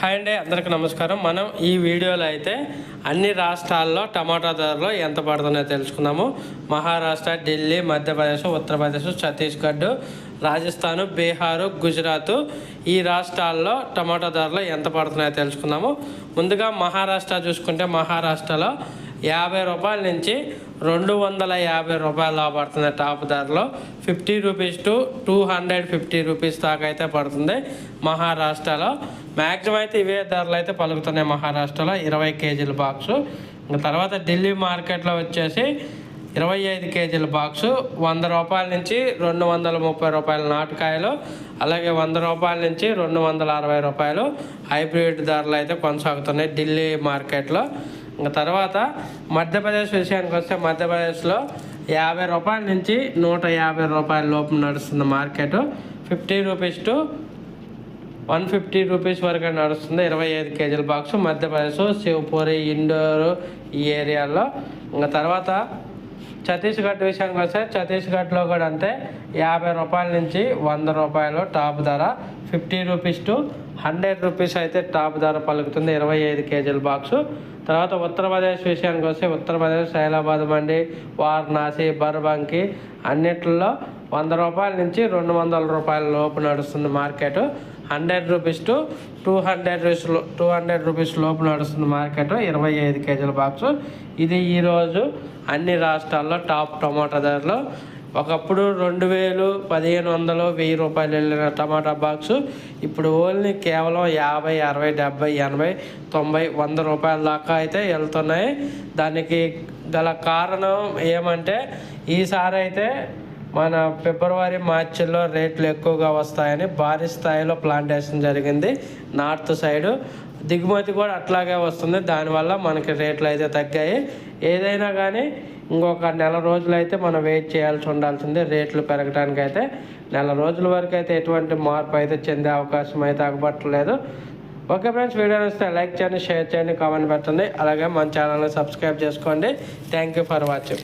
Hi అండి, అందరికీ నమస్కారం. మనం ఈ వీడియోలో అయితే అన్ని రాష్ట్రాల్లో టమాటా ధరలు ఎంత పడుతున్నాయో తెలుసుకుందాము. మహారాష్ట్ర, ఢిల్లీ, మధ్యప్రదేశ్, ఉత్తరప్రదేశ్, ఛత్తీస్గఢ్, రాజస్థాన్, బీహారు, గుజరాత్ ఈ రాష్ట్రాల్లో టమాటా ధరలు ఎంత పడుతున్నాయో తెలుసుకుందాము. ముందుగా మహారాష్ట్ర చూసుకుంటే మహారాష్ట్రలో 50 రూపాయల నుంచి 250 రూపాయలు పడుతుంది. టాప్ ధరలో 50 రూపీస్ టు 250 రూపీస్ దాకా అయితే పడుతుంది మహారాష్ట్రలో. మ్యాక్సిమం అయితే ఇవే ధరలు అయితే పలుకుతున్నాయి మహారాష్ట్రలో 20 కేజీల బాక్సు. ఇంకా తర్వాత ఢిల్లీ మార్కెట్లో వచ్చేసి 25 కేజీల బాక్సు 100 రూపాయల నుంచి 230 రూపాయల నాటుకాయలు, అలాగే 100 రూపాయల నుంచి 260 రూపాయలు హైబ్రిడ్ ధరలు అయితే కొనసాగుతున్నాయి ఢిల్లీ మార్కెట్లో. ఇంకా తర్వాత మధ్యప్రదేశ్ విషయానికి వస్తే మధ్యప్రదేశ్లో 50 రూపాయల నుంచి 150 రూపాయల లోపు నడుస్తుంది మార్కెట్. 50 రూపీస్ టు 150 రూపీస్ వరకు నడుస్తుంది 25 కేజీల బాక్స్ మధ్యప్రదేశ్, శివపూరి, ఇండోర్ ఈ ఏరియాలో. ఇంకా తర్వాత ఛత్తీస్గఢ్ విషయానికి వస్తే ఛత్తీస్గఢ్లో కూడా అంతే 50 రూపాయల నుంచి 100 రూపాయలు టాప్ ధర. 50 రూపీస్ టు 100 రూపీస్ అయితే టాప్ ధర పలుకుతుంది 25 కేజీల బాక్సు. తర్వాత ఉత్తరప్రదేశ్ విషయానికి వస్తే ఉత్తరప్రదేశ్, సైలాబాద్ మండి, వారణాసి, బర్బంకి అన్నిట్లో 100 రూపాయల నుంచి 200 రూపాయల లోపు నడుస్తుంది మార్కెట్. 100 రూపీస్ టు 200 రూపీస్ లోపు నడుస్తుంది మార్కెట్ 25 కేజీల బాక్సు. ఇది ఈరోజు అన్ని రాష్ట్రాల్లో టాప్ టమాటా ధరలు. ఒకప్పుడు 2000, 1500, 1000 రూపాయలు వెళ్ళిన టమాటా బాక్సు ఇప్పుడు ఓన్లీ కేవలం 50, 60, 70, 80, 90, 100 రూపాయల దాకా అయితే వెళ్తున్నాయి. దానికి గల కారణం ఏమంటే ఈసారి అయితే మన ఫిబ్రవరి, మార్చిలో రేట్లు ఎక్కువగా వస్తాయని భారీ స్థాయిలో ప్లాంటేషన్ జరిగింది నార్త్ సైడు. దిగుమతి కూడా అట్లాగే వస్తుంది, దానివల్ల మనకి రేట్లు అయితే తగ్గాయి. ఏదైనా కానీ ఇంకొక నెల రోజులు అయితే మనం వెయిట్ చేయాల్సి ఉండాల్సిందే రేట్లు పెరగడానికి. అయితే నెల రోజుల వరకు అయితే ఎటువంటి మార్పు అయితే చెందే అవకాశం అయితే అగబట్టలేదు. ఓకే ఫ్రెండ్స్, వీడియో నచ్చితే లైక్ చేయండి, షేర్ చేయండి, కామెంట్ పెట్టండి. అలాగే మన ఛానల్ని సబ్స్క్రైబ్ చేసుకోండి. Thank you for watching.